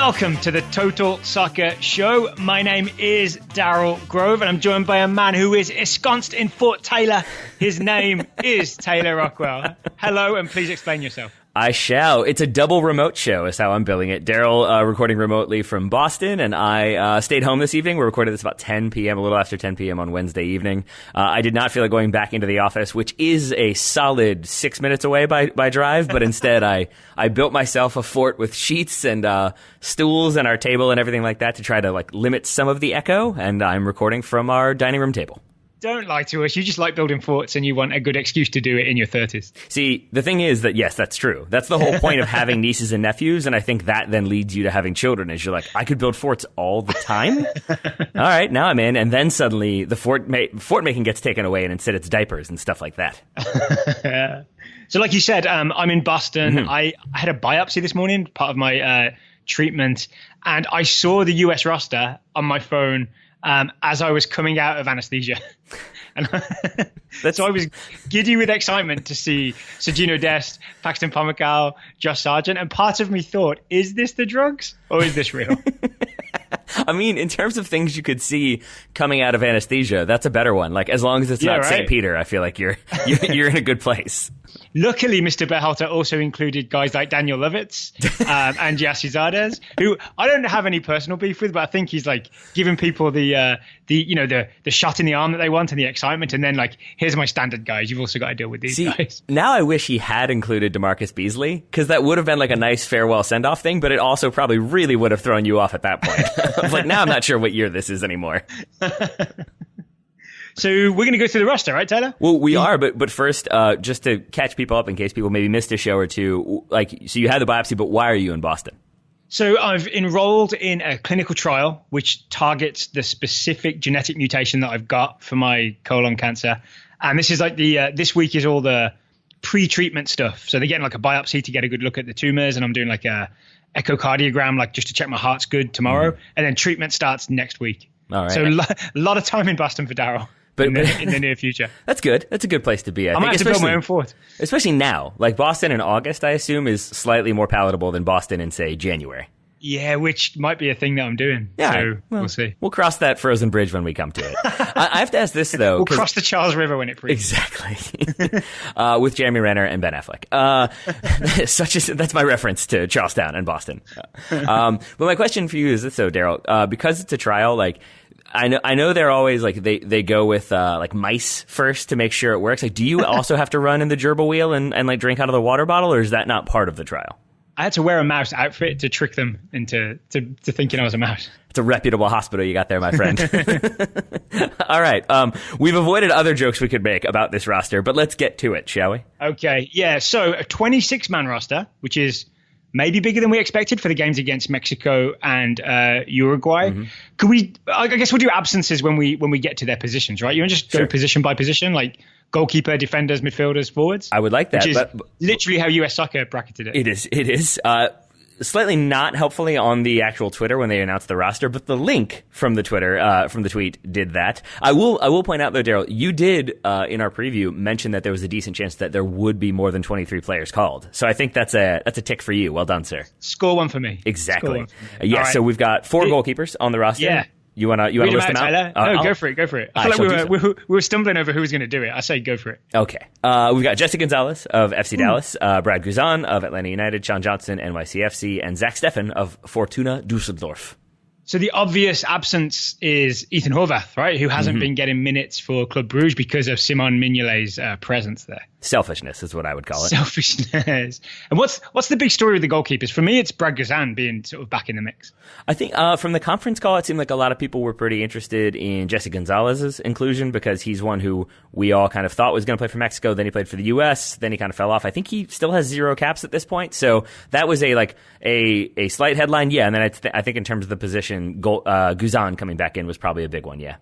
Welcome to the Total Soccer Show. My name is Daryl Grove, and I'm joined by a man who is ensconced in Fort Taylor. His name is Taylor Rockwell. Hello, and please explain yourself. I shall. It's a double remote show is how I'm billing it. Daryl recording remotely from Boston, and I stayed home this evening. We recorded this about 10 p.m., a little after 10 p.m. on Wednesday evening. I did not feel like going back into the office, which is a solid 6 minutes away by drive, but instead I built myself a fort with sheets and stools and our table and everything like that to try to limit some of the echo, and I'm recording from our dining room table. Don't lie to us. You just like building forts and you want a good excuse to do it in your 30s. See, the thing is that, yes, that's true. That's the whole point of having nieces and nephews, and I think that then leads you to having children, is you're like, I could build forts all the time? All right, now I'm in. And then suddenly the fort making gets taken away, and instead it's diapers and stuff like that. So like you said, I'm in Boston. Mm-hmm. I had a biopsy this morning, part of my treatment, and I saw the US roster on my phone as I was coming out of anesthesia. And so I was giddy with excitement to see Sergino Dest, Paxton Pomykal, Josh Sargent, and part of me thought, is this the drugs or is this real? I mean, in terms of things you could see coming out of anesthesia, that's a better one. As long as it's not right. St. Peter, I feel like you're in a good place. Luckily, Mr. Berhalter also included guys like Daniel Lovitz and Yassi Zardes, who I don't have any personal beef with, but I think he's giving people the shot in the arm that they want and the excitement, and then here's my standard guys. You've also got to deal with these guys. Now I wish he had included DeMarcus Beasley, because that would have been a nice farewell send-off thing, but it also probably really would have thrown you off at that point. I was now I'm not sure what year this is anymore. So we're going to go through the roster, right, Taylor? Well, we are, but first, just to catch people up in case people maybe missed a show or two, so you had the biopsy, but why are you in Boston? So I've enrolled in a clinical trial which targets the specific genetic mutation that I've got for my colon cancer. And this is this week is all the pre-treatment stuff. So they're getting a biopsy to get a good look at the tumors, and I'm doing a echocardiogram, just to check my heart's good tomorrow. And then treatment starts next week. All right. So a lot of time in Boston for Daryl. In the near future. That's good. That's a good place to be. I might have to build my own fort. Especially now. Boston in August, I assume, is slightly more palatable than Boston in, say, January. Yeah, which might be a thing that I'm doing. Yeah, so we'll see. We'll cross that frozen bridge when we come to it. I have to ask this, though. We'll cross the Charles River when it freezes. Exactly. With Jeremy Renner and Ben Affleck. That's my reference to Charlestown and Boston. But my question for you is this, though, Daryl. Because it's a trial, I know they're always they go with mice first to make sure it works. Do you also have to run in the gerbil wheel and drink out of the water bottle, or is that not part of the trial? I had to wear a mouse outfit to trick them into thinking I was a mouse. It's a reputable hospital you got there, my friend. All right. We've avoided other jokes we could make about this roster, but let's get to it, shall we? Okay. Yeah. So a 26-man roster, which is maybe bigger than we expected for the games against Mexico and Uruguay. Mm-hmm. Could we? I guess we'll do absences when we get to their positions, right? You want to just go position by position, goalkeeper, defenders, midfielders, forwards. I would like that. Which is literally how US Soccer bracketed it. It is. Slightly not helpfully on the actual Twitter when they announced the roster, but the link from the Twitter, from the tweet did that. I will point out, though, Daryl, you did, in our preview, mention that there was a decent chance that there would be more than 23 players called. So I think that's a tick for you. Well done, sir. Score one for me. Exactly. Yeah, right. So we've got 4 goalkeepers on the roster. Yeah. You want to list them out? No, go for it. I feel like we were stumbling over who was going to do it. I say go for it. Okay. We've got Jesse Gonzalez of FC Dallas, Brad Guzan of Atlanta United, Sean Johnson, NYCFC, and Zach Steffen of Fortuna Dusseldorf. So the obvious absence is Ethan Horvath, right? Who hasn't been getting minutes for Club Bruges because of Simon Mignolet's presence there. Selfishness is what I would call it. Selfishness. And what's the big story with the goalkeepers? For me, it's Brad Guzan being sort of back in the mix. I think from the conference call, it seemed like a lot of people were pretty interested in Jesse Gonzalez's inclusion because he's one who we all kind of thought was going to play for Mexico. Then he played for the U.S. Then he kind of fell off. I think he still has 0 caps at this point. So that was a slight headline. Yeah. And then I think in terms of the position, Guzan coming back in was probably a big one. Yeah.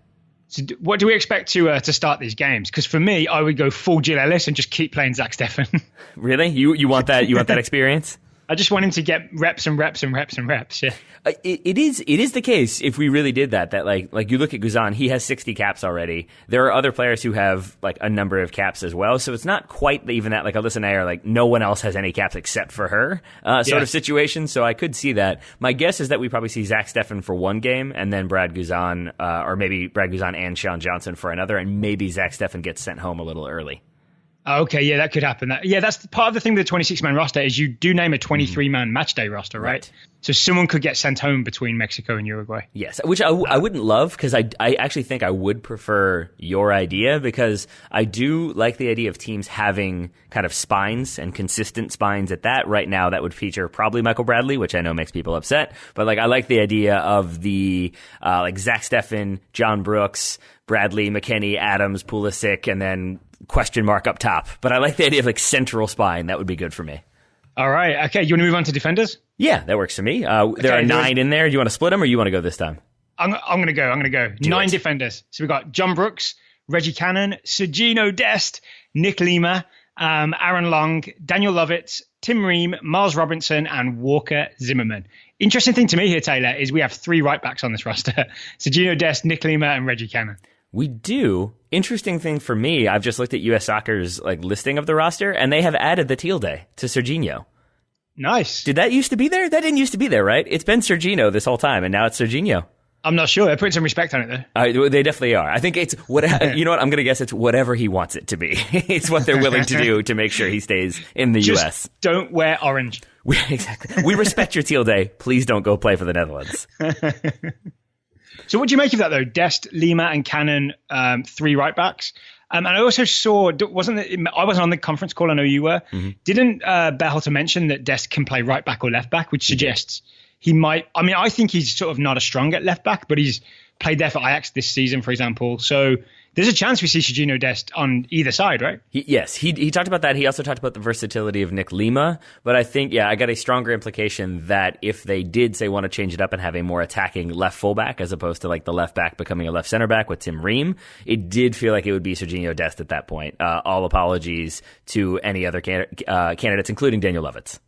So what do we expect to start these games? Because for me, I would go full Jill Ellis and just keep playing Zach Steffen. Really? You want that? You want that experience? I just want him to get reps and reps and reps and reps. Yeah. It is the case if we really did that like you look at Guzan, he has 60 caps already. There are other players who have like a number of caps as well. So it's not quite even that like Alyssa and I are like no one else has any caps except for her sort of situation. So I could see that. My guess is that we probably see Zach Steffen for one game and then Brad Guzan or maybe Brad Guzan and Sean Johnson for another, and maybe Zach Steffen gets sent home a little early. Okay, yeah, that could happen. That's part of the thing with the 26-man roster is you do name a 23-man match day roster, right? So someone could get sent home between Mexico and Uruguay. Yes, which I wouldn't love because I actually think I would prefer your idea because I do like the idea of teams having kind of spines and consistent spines at that. Right now, that would feature probably Michael Bradley, which I know makes people upset. But like I like the idea of the like Zach Steffen, John Brooks, Bradley, McKennie, Adams, Pulisic, and then question mark up top. But I like the idea of like central spine. That would be good for me. All right. Okay. You want to move on to defenders? Yeah, that works for me. There are 9 in there. Do you want to split them or you want to go this time? I'm going to go. 9 defenders. So we've got John Brooks, Reggie Cannon, Sergino Dest, Nick Lima, Aaron Long, Daniel Lovitz, Tim Ream, Miles Robinson, and Walker Zimmerman. Interesting thing to me here, Taylor, is we have 3 right backs on this roster. Sergino Dest, Nick Lima, and Reggie Cannon. We do. Interesting thing for me, I've just looked at US Soccer's like listing of the roster, and they have added the Tilde to Serginho. Nice. Did that used to be there? That didn't used to be there, right? It's been Serginho this whole time, and now it's Serginho. I'm not sure. They're putting some respect on it, though. They definitely are. I think it's what you know what? I'm going to guess it's whatever he wants it to be. It's what they're willing to do to make sure he stays in the U.S. Don't wear orange. Exactly. We respect your Tilde. Please don't go play for the Netherlands. So what do you make of that, though? Dest, Lima, and Cannon, 3 right backs. And I also saw, I wasn't on the conference call, I know you were. Mm-hmm. Didn't Berhalter mention that Dest can play right back or left back, which suggests he might, I mean, I think he's sort of not as strong at left back, but he's played there for Ajax this season, for example. So there's a chance we see Sergino Dest on either side, right? Yes, he talked about that. He also talked about the versatility of Nick Lima. But I think, I got a stronger implication that if they did, say, want to change it up and have a more attacking left fullback as opposed to like the left back becoming a left center back with Tim Ream, it did feel like it would be Sergino Dest at that point. All apologies to any other candidates, including Daniel Lovitz.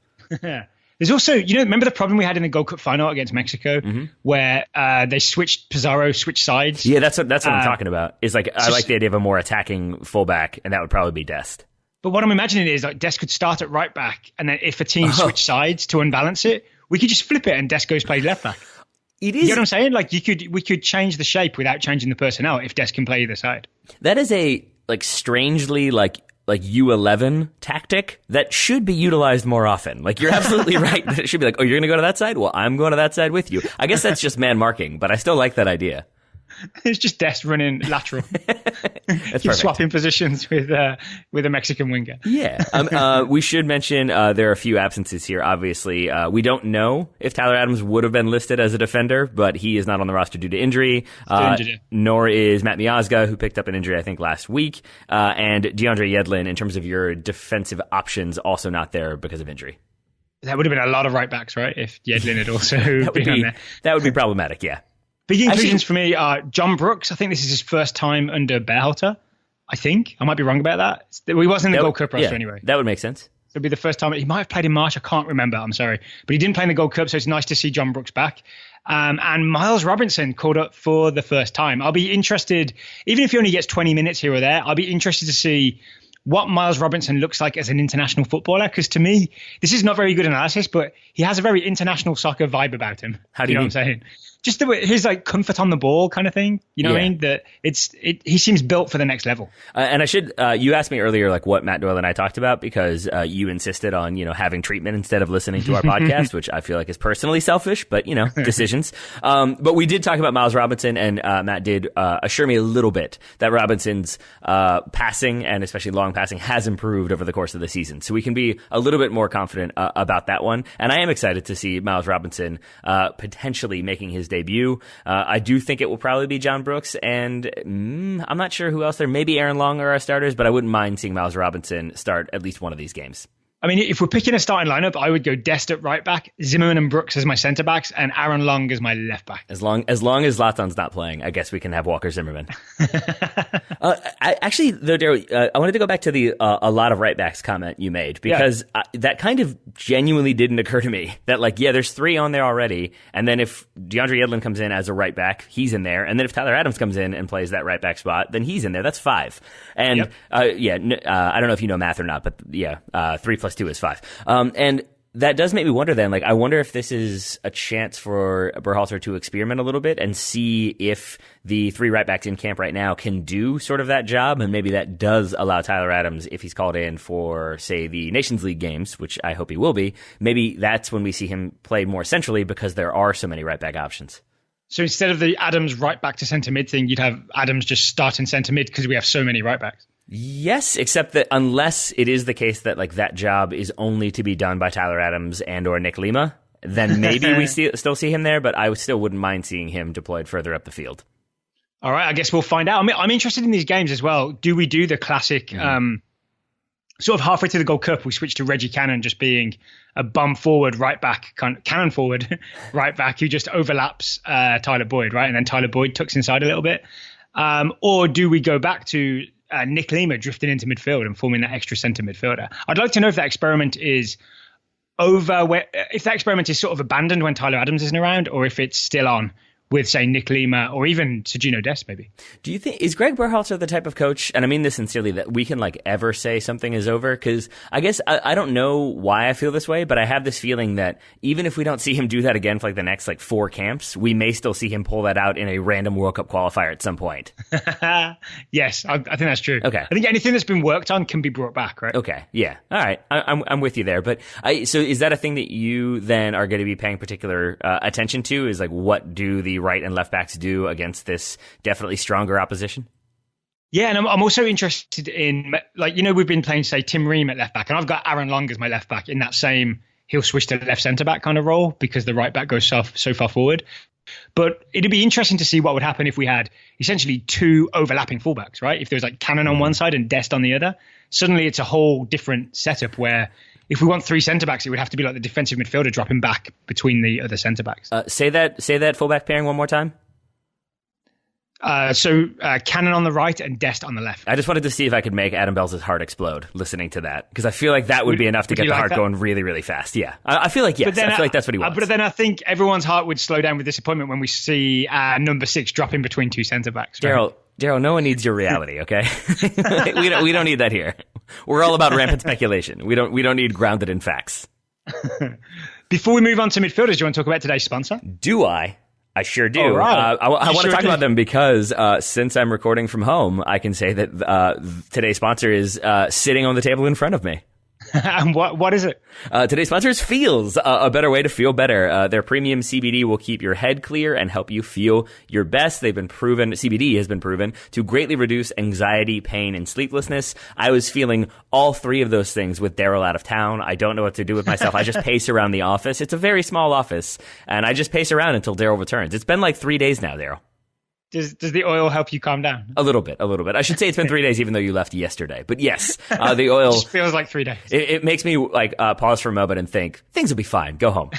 There's also, remember the problem we had in the Gold Cup final against Mexico where Pizarro switched sides? Yeah, that's what I'm talking about. Is like I like the idea of a more attacking fullback, and that would probably be Dest. But what I'm imagining is like Dest could start at right back, and then if a team switched sides to unbalance it, we could just flip it and Dest goes play left back. It is. You know what I'm saying? Like we could change the shape without changing the personnel if Dest can play either side. That is a like strangely like U11 tactic that should be utilized more often. Like, you're absolutely right. That it should be like, oh, you're going to go to that side? Well, I'm going to that side with you. I guess that's just man marking, but I still like that idea. It's just Dest running lateral. That's He's swapping positions with a Mexican winger. Yeah. We should mention there are a few absences here, obviously. We don't know if Tyler Adams would have been listed as a defender, but he is not on the roster due to injury. Nor is Matt Miazga, who picked up an injury, I think, last week. And DeAndre Yedlin, in terms of your defensive options, also not there because of injury. That would have been a lot of right backs, right? If Yedlin had also been on there. That would be problematic, yeah. Big inclusions for me are John Brooks. I think this is his first time under Berhalter. I think. I might be wrong about that. He wasn't in the Gold Cup roster anyway. That would make sense. So it'll be the first time. He might have played in March. I can't remember. I'm sorry. But he didn't play in the Gold Cup, so it's nice to see John Brooks back. And Miles Robinson called up for the first time. I'll be interested, even if he only gets 20 minutes here or there, I'll be interested to see what Miles Robinson looks like as an international footballer. Because to me, this is not very good analysis, but he has a very international soccer vibe about him. How do you know what I'm saying? Just his like comfort on the ball kind of thing. You know what I mean? That he seems built for the next level. And I should, you asked me earlier, like what Matt Doyle and I talked about because you insisted on, having treatment instead of listening to our podcast, which I feel like is personally selfish, but decisions. But we did talk about Miles Robinson, and Matt did assure me a little bit that Robinson's passing and especially long passing has improved over the course of the season. So we can be a little bit more confident about that one. And I am excited to see Miles Robinson potentially making his debut. I do think it will probably be John Brooks, and I'm not sure who else there. Maybe Aaron Long are our starters, but I wouldn't mind seeing Miles Robinson start at least one of these games. I mean, if we're picking a starting lineup, I would go Dest at right back, Zimmerman and Brooks as my centre backs, and Aaron Long as my left back. As long as Zlatan's not playing, I guess we can have Walker Zimmerman. Actually, though, Daryl, I wanted to go back to the a lot of right backs comment you made, because that kind of genuinely didn't occur to me. That there's 3 on there already, and then if DeAndre Yedlin comes in as a right back, he's in there, and then if Tyler Adams comes in and plays that right back spot, then he's in there. That's 5. And I don't know if you know math or not, but 3 plus 2 is 5. And that does make me wonder then, I wonder if this is a chance for Berhalter to experiment a little bit and see if the 3 right backs in camp right now can do sort of that job. And maybe that does allow Tyler Adams, if he's called in for, say, the Nations League games, which I hope he will be, maybe that's when we see him play more centrally because there are so many right back options. So instead of the Adams right back to centre mid thing, you'd have Adams just starting centre mid because we have so many right backs. Yes, except that unless it is the case that that job is only to be done by Tyler Adams and or Nick Lima, then maybe we still see him there, but I still wouldn't mind seeing him deployed further up the field. All right, I guess we'll find out. I'm interested in these games as well. Do we do the classic sort of halfway through the Gold Cup, we switch to Reggie Cannon just being a bum forward right back, cannon forward right back who just overlaps Tyler Boyd, right? And then Tyler Boyd tucks inside a little bit. Or do we go back to Nick Lima drifting into midfield and forming that extra centre midfielder? I'd like to know if that experiment is over, if that experiment is sort of abandoned when Tyler Adams isn't around, or if it's still on with, say, Nick Lima or even Sergino Dest, maybe. Do you think, is Gregg Berhalter the type of coach, and I mean this sincerely, that we can ever say something is over? Because I guess I don't know why I feel this way, but I have this feeling that even if we don't see him do that again for the next 4 camps, we may still see him pull that out in a random World Cup qualifier at some point. Yes, I think that's true. Okay. I think anything that's been worked on can be brought back, right? Okay, yeah. All right, I'm with you there. But so is that a thing that you then are going to be paying particular attention to, is what do the right and left backs do against this definitely stronger opposition? Yeah, and I'm also interested in, we've been playing, say, Tim Ream at left back, and I've got Aaron Long as my left back in that same, he'll switch to left centre back kind of role because the right back goes so far forward. But it'd be interesting to see what would happen if we had essentially 2 overlapping fullbacks, right? If there was Cannon on one side and Dest on the other, suddenly it's a whole different setup where if we want 3 centre-backs, it would have to be the defensive midfielder dropping back between the other centre-backs. Say that fullback pairing one more time. So Cannon on the right and Dest on the left. I just wanted to see if I could make Adam Bell's heart explode listening to that, because I feel like that would be enough to get the heart going really, really fast. Yeah, I feel like yes. I feel like that's what he wants. But then I think everyone's heart would slow down with disappointment when we see number 6 dropping between 2 centre-backs. Right? Daryl, no one needs your reality, okay? we don't need that here. We're all about rampant speculation. We don't need grounded in facts. Before we move on to midfielders, do you want to talk about today's sponsor? Do I? I sure do. Right. I want to talk about them because since I'm recording from home, I can say that today's sponsor is sitting on the table in front of me. And what is it? Today's sponsor is Feels, a better way to feel better. Their premium CBD will keep your head clear and help you feel your best. CBD has been proven to greatly reduce anxiety, pain, and sleeplessness. I was feeling all 3 of those things with Daryl out of town. I don't know what to do with myself. I just pace around the office. It's a very small office, and I just pace around until Daryl returns. It's been 3 days now, Daryl. Does the oil help you calm down? A little bit. I should say it's been 3 days, even though you left yesterday. But yes, the oil... It just feels like 3 days. It makes me pause for a moment and think, things will be fine. Go home.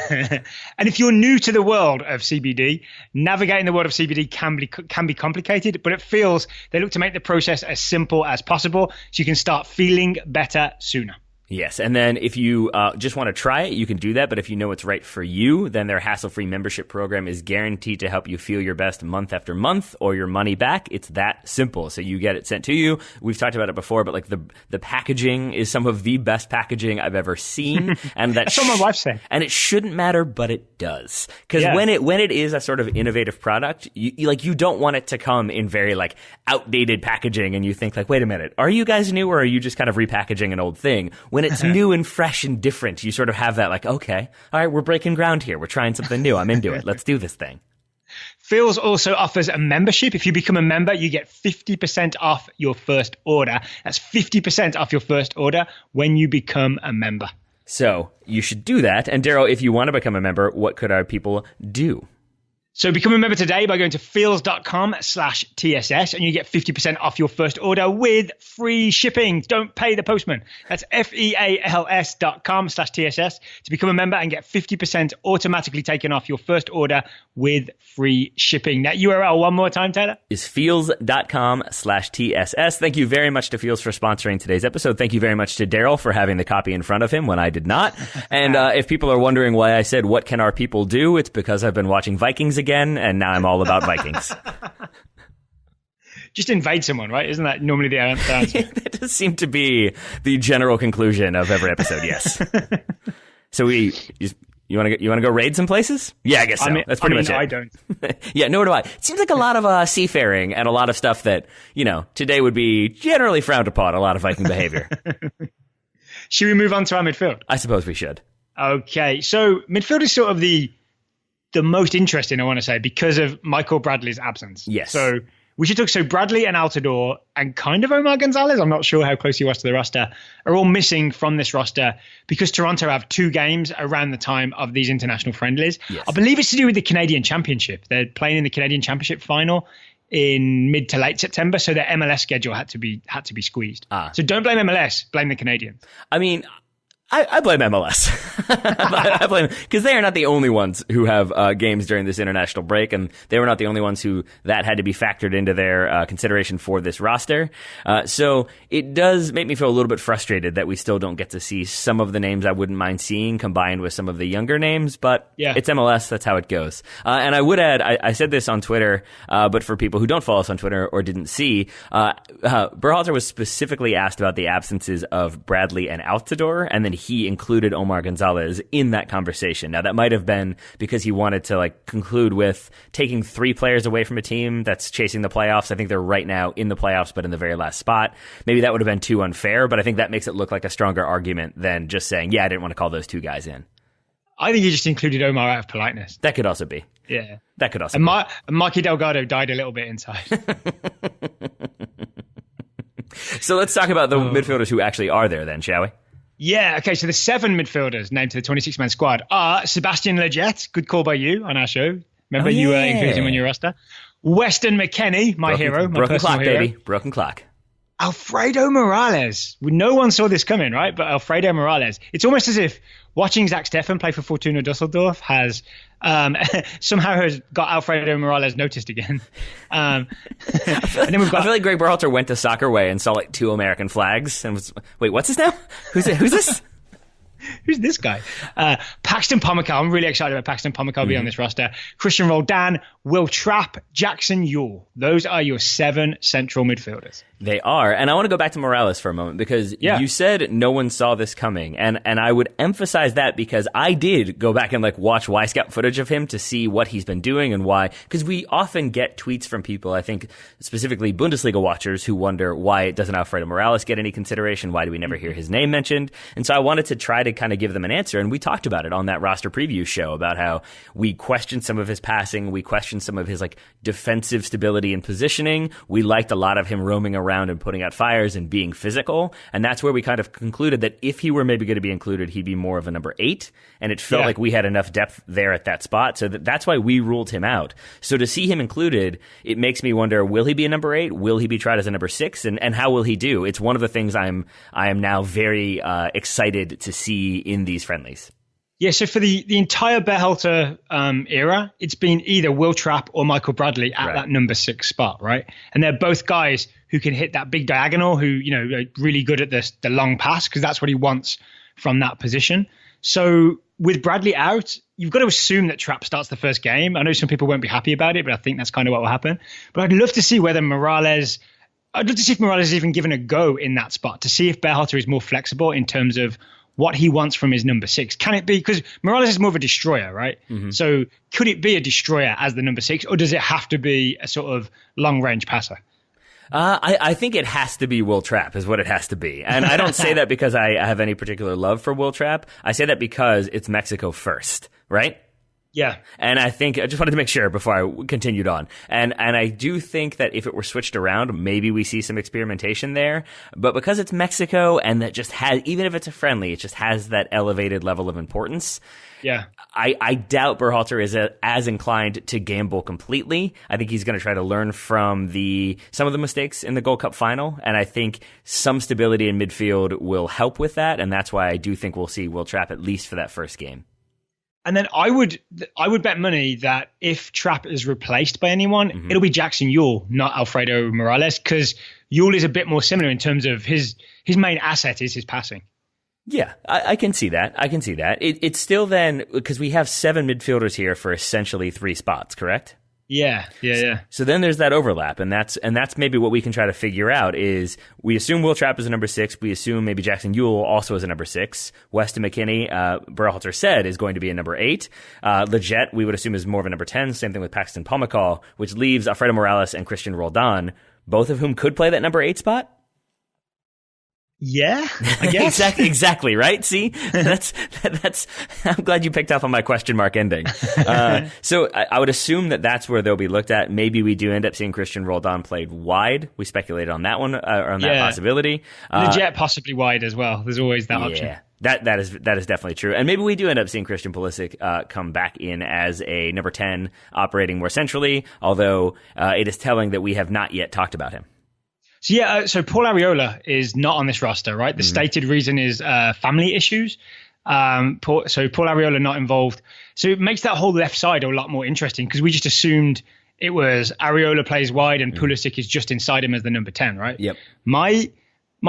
And if you're new to the world of CBD, navigating the world of CBD can be complicated, but it feels they look to make the process as simple as possible so you can start feeling better sooner. Yes, and then if you just want to try it, you can do that. But if you know what's right for you, then their hassle-free membership program is guaranteed to help you feel your best month after month or your money back. It's that simple. So you get it sent to you. We've talked about it before, but the packaging is some of the best packaging I've ever seen. And that's what my wife said. And it shouldn't matter, but it does. Because when it is a sort of innovative product, you don't want it to come in very outdated packaging, and you think wait a minute, are you guys new or are you just kind of repackaging an old thing? When it's new and fresh and different, you sort of have that okay, all right, we're breaking ground here. We're trying something new. I'm into it. Let's do this thing. Feels also offers a membership. If you become a member, you get 50% off your first order. That's 50% off your first order when you become a member. So you should do that. And Daryl, if you want to become a member, what could our people do? So become a member today by going to feels.com/TSS and you get 50% off your first order with free shipping. Don't pay the postman. That's feals.com/TSS to become a member and get 50% automatically taken off your first order with free shipping. That URL one more time, Taylor? Is feels.com/TSS. Thank you very much to Feels for sponsoring today's episode. Thank you very much to Daryl for having the copy in front of him when I did not. And if people are wondering why I said, what can our people do? It's because I've been watching Vikings again, and now I'm all about Vikings. Just invade someone, right? Isn't that normally the answer? That does seem to be the general conclusion of every episode, yes. So you want to go raid some places? Yeah, I guess so. That's pretty much it. I don't. Yeah, nor do I. It seems like a lot of seafaring and a lot of stuff that, today would be generally frowned upon, a lot of Viking behavior. Should we move on to our midfield? I suppose we should. Okay, so midfield is sort of the most interesting, I want to say, because of Michael Bradley's absence. Yes. So we should talk. So Bradley and Altidore and kind of Omar Gonzalez, I'm not sure how close he was to the roster, are all missing from this roster because Toronto have 2 games around the time of these international friendlies. Yes. I believe it's to do with the Canadian Championship. They're playing in the Canadian Championship final in mid to late September, so their MLS schedule had to be squeezed. So don't blame MLS, blame the Canadians. I mean, I blame MLS. I blame because they are not the only ones who have games during this international break, and they were not the only ones who that had to be factored into their consideration for this roster. So it does make me feel a little bit frustrated that we still don't get to see some of the names I wouldn't mind seeing combined with some of the younger names, but It's MLS. That's how it goes. And I would add, I said this on Twitter, but for people who don't follow us on Twitter or didn't see, Berhalter was specifically asked about the absences of Bradley and Altidore, and then he included Omar Gonzalez in that conversation. Now, that might have been because he wanted to conclude with taking 3 players away from a team that's chasing the playoffs. I think they're right now in the playoffs, but in the very last spot. Maybe that would have been too unfair, but I think that makes it look like a stronger argument than just saying, I didn't want to call those 2 guys in. I think he just included Omar out of politeness. That could also be. Yeah. That could also be. And Mikey Delgado died a little bit inside. So let's talk about the midfielders who actually are there then, shall we? Yeah, okay, so the 7 midfielders named to the 26-man squad are Sebastian Lletget, good call by you on our show. Remember you included him on your roster. Weston McKennie, my hero, my broken personal clock, hero. baby, broken clock. Alfredo Morales. No one saw this coming, right? But Alfredo Morales. It's almost as if watching Zach Steffen play for Fortuna Dusseldorf has somehow has got Alfredo Morales noticed again. And then we've got. I feel like Gregg Berhalter went to Soccer Way and saw 2 American flags and was, wait, what's this now? Who's this? Who's this guy? Paxton Pomykal. I'm really excited about Paxton Pomykal being on this roster. Christian Roldan, Will Trapp, Jackson Ewell. Those are your 7 central midfielders. They are. And I want to go back to Morales for a moment because you said no one saw this coming. And I would emphasize that because I did go back and watch Y-Scout footage of him to see what he's been doing and why. Because we often get tweets from people, I think specifically Bundesliga watchers, who wonder why doesn't Alfredo Morales get any consideration? Why do we never hear his name mentioned? And so I wanted to try to kind of give them an answer. And we talked about it on that roster preview show about how we questioned some of his passing. We questioned some of his defensive stability and positioning. We liked a lot of him roaming around and putting out fires and being physical. And that's where we kind of concluded that if he were maybe going to be included, he'd be more of a number 8. And it felt like we had enough depth there at that spot. So that's why we ruled him out. So to see him included, it makes me wonder, will he be a number 8? Will he be tried as a number 6? And how will he do? It's one of the things I am now very excited to see in these friendlies. Yeah, so for the entire Berhalter era, it's been either Will Trapp or Michael Bradley at that number 6 spot, right? And they're both guys who can hit that big diagonal, who, are really good at the long pass, because that's what he wants from that position. So with Bradley out, you've got to assume that Trapp starts the first game. I know some people won't be happy about it, but I think that's kind of what will happen. But I'd love to see whether Morales is even given a go in that spot, to see if Berhalter is more flexible in terms of what he wants from his number 6. Can it be, because Morales is more of a destroyer, right? Mm-hmm. So could it be a destroyer as the number 6, or does it have to be a sort of long-range passer? I think it has to be Will Trapp is what it has to be. And I don't say that because I have any particular love for Will Trapp. I say that because it's Mexico first, right? Yeah. And I just wanted to make sure before I continued on. And I do think that if it were switched around, maybe we see some experimentation there. But because it's Mexico and that just has, even if it's a friendly, it just has that elevated level of importance. Yeah. I doubt Berhalter is as inclined to gamble completely. I think he's going to try to learn from some of the mistakes in the Gold Cup final. And I think some stability in midfield will help with that. And that's why I do think we'll see Will Trapp at least for that first game. And then I would bet money that if Trapp is replaced by anyone, it'll be Jackson Yueill, not Alfredo Morales, because Yueill is a bit more similar in terms of his main asset is his passing. Yeah, I can see that. It's still then, because we have 7 midfielders here for essentially 3 spots, correct? Yeah. So then there's that overlap, and that's maybe what we can try to figure out is we assume Will Trapp is a number 6. We assume maybe Jackson Yueill also is a number 6. Weston McKennie, Berhalter said, is going to be a number 8. Leggett, we would assume, is more of a number 10. Same thing with Paxton Pomykal, which leaves Alfredo Morales and Christian Roldan, both of whom could play that number 8 spot. Yeah, I guess. exactly, right? See, that's. I'm glad you picked up on my question mark ending. So I would assume that's where they'll be looked at. Maybe we do end up seeing Christian Roldan played wide. We speculated on that one, on that possibility. Leggett possibly wide as well. There's always that option. That is definitely true. And maybe we do end up seeing Christian Pulisic come back in as a number 10, operating more centrally, although it is telling that we have not yet talked about him. So Paul Arriola is not on this roster, right? The stated reason is family issues. So Paul Arriola not involved. So it makes that whole left side a lot more interesting because we just assumed it was Arriola plays wide and Pulisic is just inside him as the number 10, right? Yep. My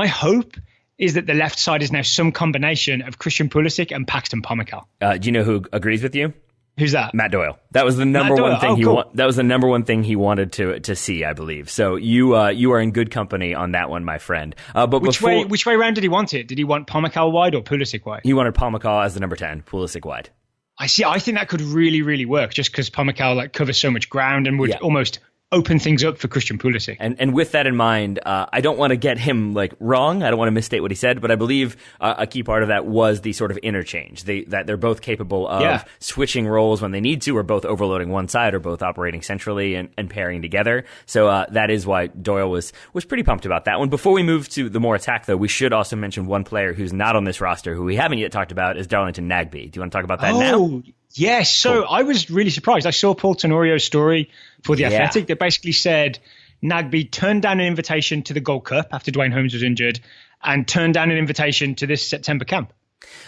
hope is that the left side is now some combination of Christian Pulisic and Paxton Pomykal. Do you know who agrees with you? Who's that? Matt Doyle. That was the number one thing that was the number one thing he wanted to see, I believe. So you are in good company on that one, my friend. But which way round did he want it? Did he want Pomykal wide or Pulisic wide? He wanted Pomykal as the number 10, Pulisic wide. I think that could really, really work just because Pomykal covers so much ground and would almost open things up for Christian Pulisic. And with that in mind, I don't want to get him wrong. I don't want to misstate what he said, but I believe a key part of that was the sort of interchange. That they're both capable of switching roles when they need to, or both overloading one side, or both operating centrally and pairing together. So that is why Doyle was pretty pumped about that one. Before we move to the more attack, though, we should also mention one player who's not on this roster, who we haven't yet talked about, is Darlington Nagbe. Do you want to talk about that now? Yes. So cool. I was really surprised. I saw Paul Tenorio's story for The Athletic that basically said Nagbe turned down an invitation to the Gold Cup after Dwayne Holmes was injured and turned down an invitation to this September camp.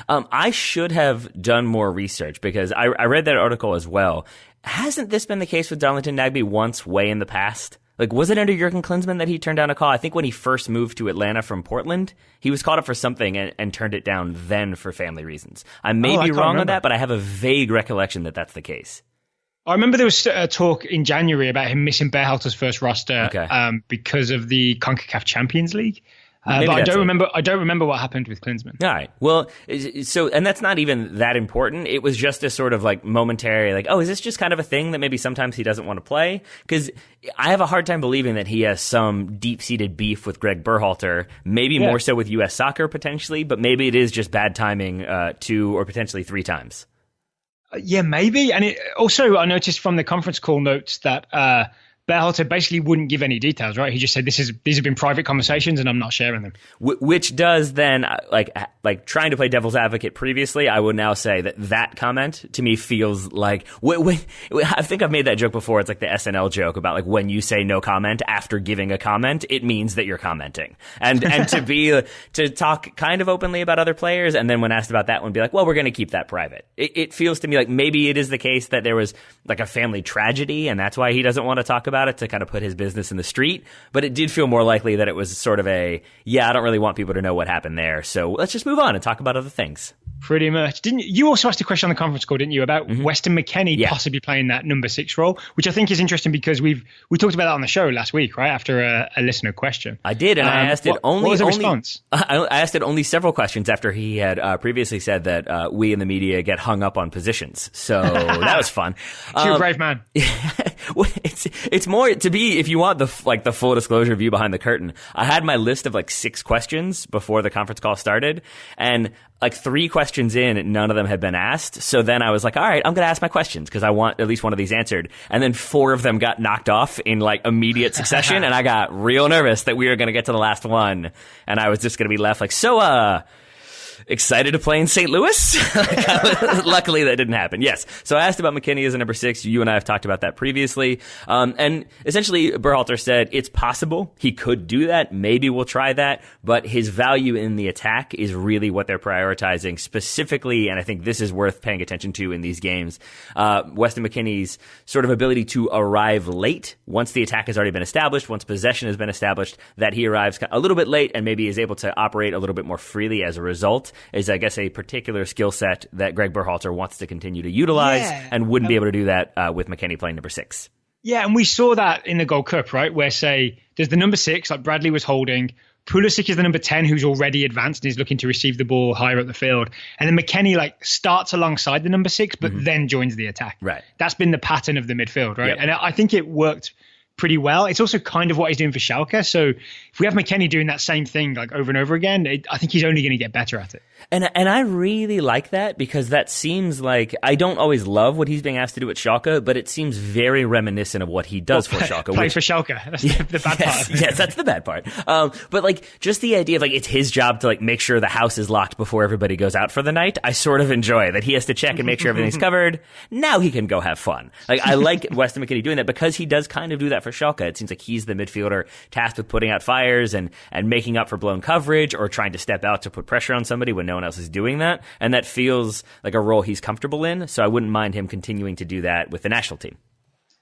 I should have done more research because I read that article as well. Hasn't this been the case with Darlington Nagbe once way in the past? Was it under Jurgen Klinsmann that he turned down a call? I think when he first moved to Atlanta from Portland, he was called up for something and turned it down then for family reasons. I may be wrong on that, but I have a vague recollection that that's the case. I remember there was a talk in January about him missing Berhalter's first roster because of the CONCACAF Champions League. But I don't remember what happened with Klinsmann. All right. Well, and that's not even that important. It was just a sort of momentary, is this just kind of a thing that maybe sometimes he doesn't want to play? Because I have a hard time believing that he has some deep-seated beef with Gregg Berhalter, maybe more so with U.S. soccer potentially, but maybe it is just bad timing 2 or potentially 3 times. Yeah, maybe. And also, I noticed from the conference call notes that Berhalter basically wouldn't give any details, right? He just said these have been private conversations and I'm not sharing them. Which does then, trying to play devil's advocate previously, I would now say that comment to me feels like, I think I've made that joke before. It's like the SNL joke about when you say no comment after giving a comment, it means that you're commenting. And to talk kind of openly about other players and then when asked about that one, be like, well, we're going to keep that private. It feels to me like maybe it is the case that there was a family tragedy and that's why he doesn't want to talk about it to kind of put his business in the street, but it did feel more likely that it was sort of I don't really want people to know what happened there, so let's just move on and talk about other things. Pretty much. Didn't you also asked a question on the conference call, didn't you, about Weston McKennie possibly playing that number 6 role, which I think is interesting because we talked about that on the show last week, right, after a listener question. I did, and I asked it only. What was the response? I asked it only several questions after he had previously said that we in the media get hung up on positions, so that was fun. You're a brave man. It's more to be, if you want the full disclosure view behind the curtain, I had my list of 6 questions before the conference call started, and like 3 questions in, none of them had been asked. So then I was like, all right, I'm going to ask my questions because I want at least one of these answered. And then 4 of them got knocked off in like immediate succession. And I got real nervous that we were going to get to the last one. And I was just going to be left like, excited to play in St. Louis? Luckily, that didn't happen. Yes. So I asked about McKennie as a number 6. You and I have talked about that previously. And essentially, Berhalter said it's possible he could do that. Maybe we'll try that. But his value in the attack is really what they're prioritizing specifically. And I think this is worth paying attention to in these games. Weston McKennie's sort of ability to arrive late once the attack has already been established, once possession has been established, that he arrives a little bit late and maybe is able to operate a little bit more freely as a result. Is, I guess, a particular skill set that Gregg Berhalter wants to continue to utilize and wouldn't be able to do that with McKennie playing number 6. Yeah, and we saw that in the Gold Cup, right? Where, say, there's the number 6, like Bradley was holding. Pulisic is the number 10 who's already advanced and is looking to receive the ball higher up the field. And then McKennie, like, starts alongside the number 6, but then joins the attack. Right. That's been the pattern of the midfield, right? Yep. And I think it worked pretty well. It's also kind of what he's doing for Schalke. So if we have McKennie doing that same thing like over and over again, I think he's only going to get better at it. And I really like that because that seems like, I don't always love what he's being asked to do at Schalke, but it seems very reminiscent of what he does for Schalke. Play for Schalke. That's the bad part. Yes, that's the bad part. But like just the idea of like it's his job to like make sure the house is locked before everybody goes out for the night. I sort of enjoy that he has to check and make sure everything's covered. Now he can go have fun. Like I like Weston McKennie doing that because he does kind of do that for Schalke. It seems like he's the midfielder tasked with putting out fires and making up for blown coverage or trying to step out to put pressure on somebody when no one else is doing that. And that feels like a role he's comfortable in. So I wouldn't mind him continuing to do that with the national team.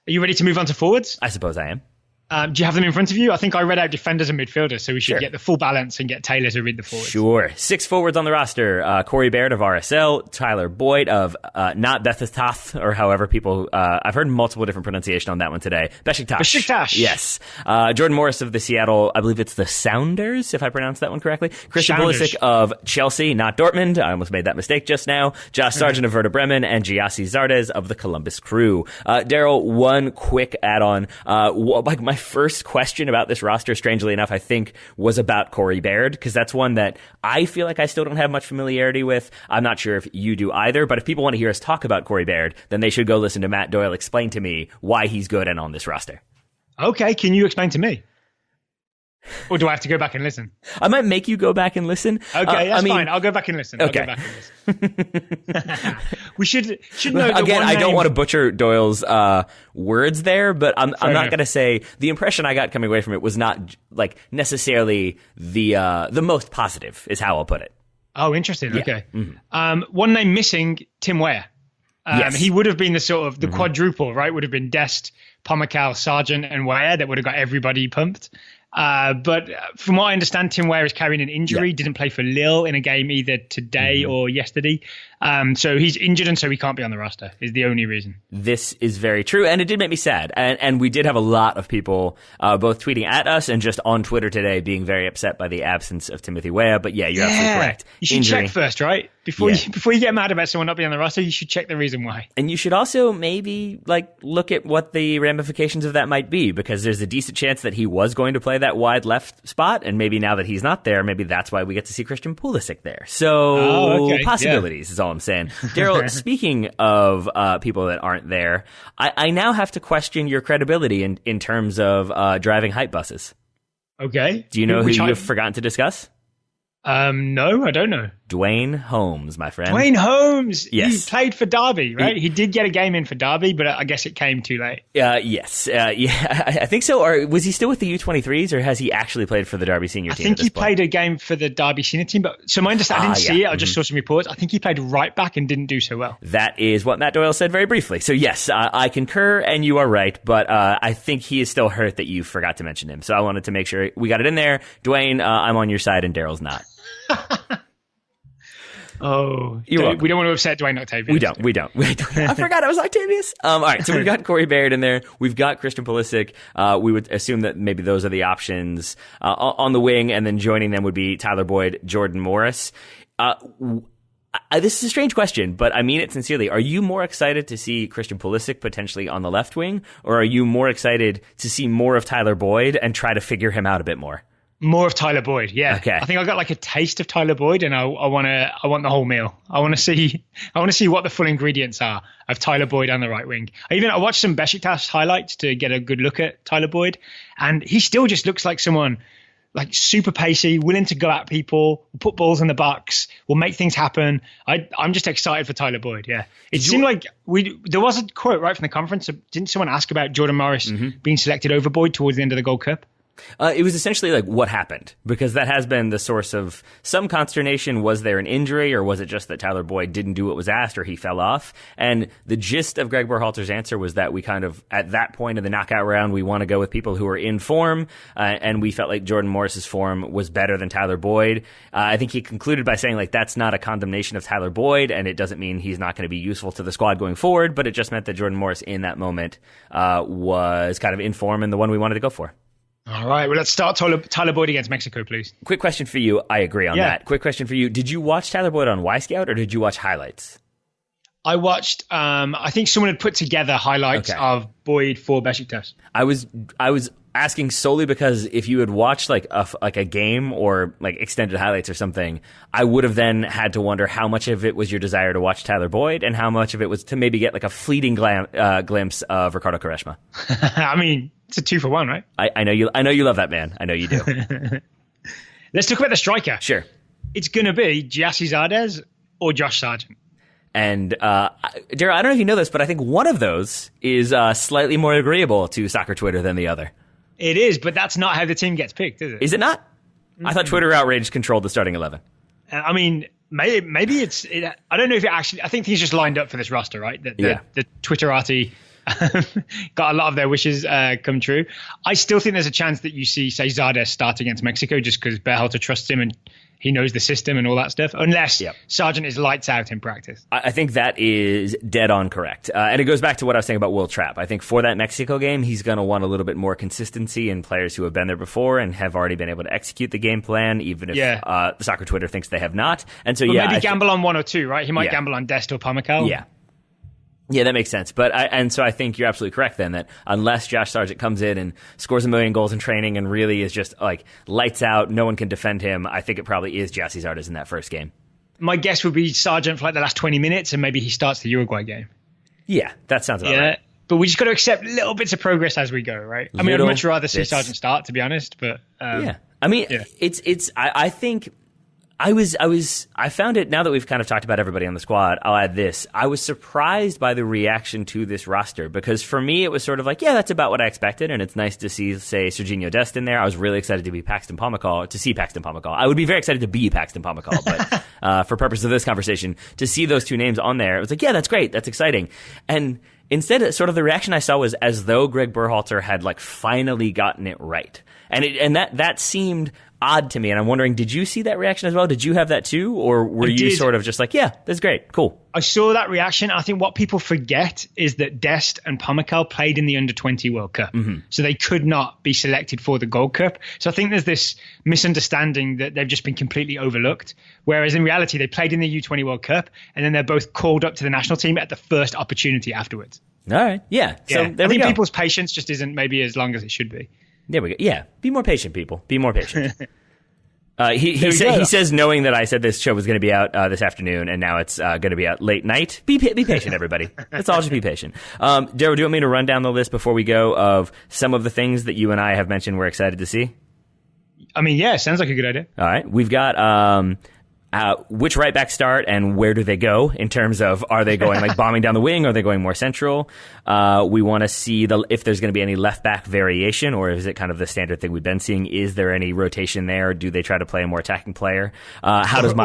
Are you ready to move on to forwards? I suppose I am. Do you have them in front of you? I think I read out defenders and midfielders, so we should get the full balance and get Taylor to read the forwards. Sure. 6 forwards on the roster. Cory Baird of RSL, Tyler Boyd of not Besiktas, or however people... I've heard multiple different pronunciation on that one today. Besiktas. Yes. Jordan Morris of the Seattle, I believe it's the Sounders, if I pronounced that one correctly. Christian Pulisic of Chelsea, not Dortmund. I almost made that mistake just now. Josh Sargent of Werder Bremen, and Giassi Zardes of the Columbus Crew. Daryl, one quick add-on. Like my first question about this roster, strangely enough, I think was about Cory Baird, because that's one that I feel like I still don't have much familiarity with. I'm not sure if you do either, but if people want to hear us talk about Cory Baird, then they should go listen to Matt Doyle explain to me why he's good and on this roster. Okay, can you explain to me? Or do I have to go back and listen? I might make you go back and listen. Okay, that's fine. I'll go back and listen. Okay. We should know that again, I don't want to butcher Doyle's words there, but I'm not going to say the impression I got coming away from it was not like necessarily the most positive is how I'll put it. Oh, interesting. Yeah. Okay. One name missing, Tim Weah. Yes. He would have been the sort of the quadruple, right? Would have been Dest, Pomykal, Sargent, and Weah that would have got everybody pumped. But from what I understand, Tim Weah is carrying an injury, didn't play for Lille in a game either today or yesterday. So he's injured and so he can't be on the roster is the only reason. This is very true. And it did make me sad. And we did have a lot of people both tweeting at us and just on Twitter today being very upset by the absence of Timothy Weah. But yeah, you're absolutely correct. You should check first, right? Before you get mad about someone not being on the roster, you should check the reason why. And you should also maybe look at what the ramifications of that might be, because there's a decent chance that he was going to play that wide left spot, and maybe now that he's not there, maybe that's why we get to see Christian Pulisic there. So possibilities is all I'm saying. Daryl, speaking of people that aren't there, I now have to question your credibility in terms of driving hype buses. Okay. Do you know who you've forgotten to discuss? No, I don't know. Dwayne Holmes, my friend. Dwayne Holmes. Yes. He played for Derby, right? He did get a game in for Derby, but I guess it came too late. Yes. I think so. Or was he still with the U23s, or has he actually played for the Derby senior team? I think he played a game for the Derby senior team, but so my understanding, I didn't see it. I just saw some reports. I think he played right back and didn't do so well. That is what Matt Doyle said very briefly. So yes, I concur, and you are right, but I think he is still hurt that you forgot to mention him. So I wanted to make sure we got it in there. Dwayne, I'm on your side, and Daryl's not. We don't want to upset Dwayne Octavius. We don't. I forgot I was Octavius. All right, so we've got Cory Baird in there. We've got Christian Pulisic. We would assume that maybe those are the options on the wing, and then joining them would be Tyler Boyd, Jordan Morris. This is a strange question, but I mean it sincerely. Are you more excited to see Christian Pulisic potentially on the left wing, or are you more excited to see more of Tyler Boyd and try to figure him out a bit more? More of Tyler Boyd, yeah. Okay. I think I got like a taste of Tyler Boyd, and I want the whole meal. I want to see what the full ingredients are of Tyler Boyd on the right wing. I watched some Besiktas highlights to get a good look at Tyler Boyd, and he still just looks like someone like super pacey, willing to go at people, put balls in the box, will make things happen. I'm just excited for Tyler Boyd. Yeah, it seemed like there was a quote right from the conference. Didn't someone ask about Jordan Morris being selected over Boyd towards the end of the Gold Cup? It was essentially like what happened, because that has been the source of some consternation. Was there an injury, or was it just that Tyler Boyd didn't do what was asked, or he fell off? And the gist of Gregg Berhalter's answer was that we kind of, at that point in the knockout round, we want to go with people who are in form, and we felt like Jordan Morris's form was better than Tyler Boyd. I think he concluded by saying, like, that's not a condemnation of Tyler Boyd, and it doesn't mean he's not going to be useful to the squad going forward, but it just meant that Jordan Morris in that moment was kind of in form and the one we wanted to go for. All right, well, let's start Tyler Boyd against Mexico, please. Quick question for you. I agree on that. Quick question for you. Did you watch Tyler Boyd on Y-Scout, or did you watch highlights? I watched, I think someone had put together highlights of Boyd for Besiktas. I was asking solely because if you had watched like a game or like extended highlights or something, I would have then had to wonder how much of it was your desire to watch Tyler Boyd and how much of it was to maybe get like a fleeting glimpse of Ricardo Quaresma. I mean, it's a 2-for-1, right? I know you love that man. I know you do. Let's talk about the striker. Sure. It's going to be Gyasi Zardes or Josh Sargent. And Daryl, I don't know if you know this, but I think one of those is slightly more agreeable to soccer Twitter than the other. It is, but that's not how the team gets picked, is it? Is it not? I thought Twitter outrage controlled the starting 11. I mean, maybe it's... I don't know if it actually... I think things just lined up for this roster, right? The Twitterati got a lot of their wishes come true. I still think there's a chance that you see, say, Zardes start against Mexico just because Berhalter trusts him and he knows the system and all that stuff, unless Sargent is lights out in practice. I think that is dead on correct. And it goes back to what I was saying about Will Trapp. I think for that Mexico game, he's going to want a little bit more consistency in players who have been there before and have already been able to execute the game plan, even if the soccer Twitter thinks they have not. And so, maybe gamble on one or two, right? He might gamble on Dest or Pomykal. Yeah, that makes sense. So I think you're absolutely correct then that unless Josh Sargent comes in and scores 1 million goals in training and really is just like lights out, no one can defend him, I think it probably is Gyasi Zardes in that first game. My guess would be Sargent for like the last 20 minutes and maybe he starts the Uruguay game. Yeah, that sounds about right. But we just got to accept little bits of progress as we go, right? I mean, I'd much rather see Sargent start, to be honest, but I think I found it, now that we've kind of talked about everybody on the squad, I'll add this. I was surprised by the reaction to this roster because for me it was sort of like, yeah, that's about what I expected, and it's nice to see, say, Sergino Dest in there. I was really excited to see Paxton Pomykal. I would be very excited to be Paxton Pomykal, but for purpose of this conversation, to see those two names on there, it was like, yeah, that's great, that's exciting. And instead, sort of the reaction I saw was as though Gregg Berhalter had like finally gotten it right. And that seemed odd to me, and I'm wondering, did you see that reaction as well? Did you have that too, or were you sort of just like, yeah, that's great, cool? I saw that reaction. I think what people forget is that Dest and Pomykal played in the Under-20 World Cup, so they could not be selected for the Gold Cup. So I think there's this misunderstanding that they've just been completely overlooked, whereas in reality they played in the U20 World Cup, and then they're both called up to the national team at the first opportunity afterwards. All right, yeah. So I think people's patience just isn't maybe as long as it should be. There we go. Yeah, be more patient, people. Be more patient. He says, knowing that I said this show was going to be out this afternoon, and now it's going to be out late night. Be patient, everybody. Let's all just be patient. Daryl, do you want me to run down the list before we go of some of the things that you and I have mentioned we're excited to see? I mean, yeah, sounds like a good idea. All right. We've got which right back start and where do they go in terms of, are they going like bombing down the wing? Or are they going more central? We want to see if there's going to be any left back variation, or is it kind of the standard thing we've been seeing? Is there any rotation there? Do they try to play a more attacking player? Or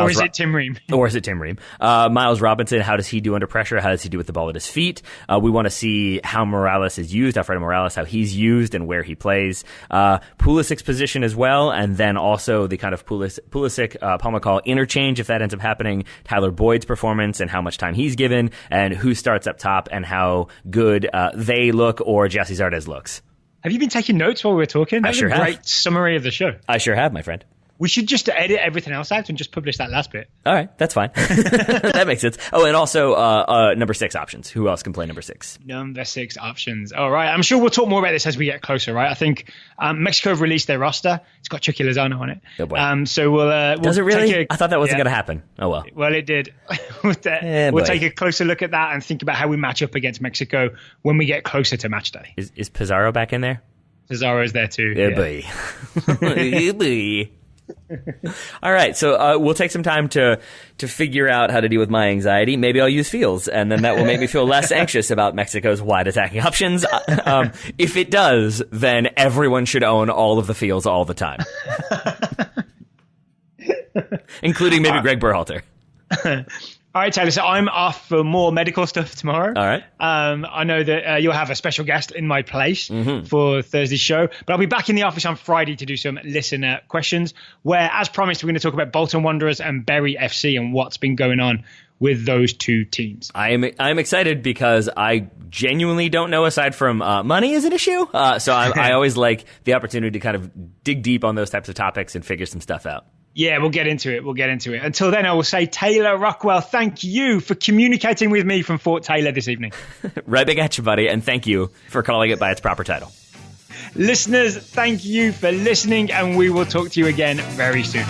is it Tim Ream? Miles Robinson, how does he do under pressure? How does he do with the ball at his feet? We want to see how Morales is used, Alfredo Morales, how he's used and where he plays. Pulisic's position as well, and then also the kind of Pulisic, Pomykal interchange, if that ends up happening, Tyler Boyd's performance and how much time he's given, and who starts up top and how good they look or Gyasi Zardes looks. Have you been taking notes while we were talking? I sure have. Great summary of the show. I sure have, my friend. We should just edit everything else out and just publish that last bit. All right, that's fine. That makes sense. Oh, and also number 6 options. Who else can play number 6? Number 6 options. All right. I'm sure we'll talk more about this as we get closer, right? I think Mexico have released their roster. It's got Chucky Lozano on it. Oh, boy. So we'll Does it really? I thought that wasn't going to happen. Oh, well. Well, it did. We'll take a closer look at that and think about how we match up against Mexico when we get closer to match day. Is Pizarro back in there? Pizarro's there too. Yeah, boy. All right, so we'll take some time to figure out how to deal with my anxiety. Maybe I'll use feels, and then that will make me feel less anxious about Mexico's wide attacking options. If it does, then everyone should own all of the feels all the time, including maybe Gregg Berhalter. All right, Taylor, so I'm off for more medical stuff tomorrow. All right. I know that you'll have a special guest in my place for Thursday's show, but I'll be back in the office on Friday to do some listener questions, where, as promised, we're going to talk about Bolton Wanderers and Bury FC and what's been going on with those two teams. I'm excited because I genuinely don't know, aside from money is an issue. So I always like the opportunity to kind of dig deep on those types of topics and figure some stuff out. Yeah, we'll get into it. Until then, I will say, Taylor Rockwell, thank you for communicating with me from Fort Taylor this evening. Right back at you, buddy, and thank you for calling it by its proper title. Listeners, thank you for listening, and we will talk to you again very soon.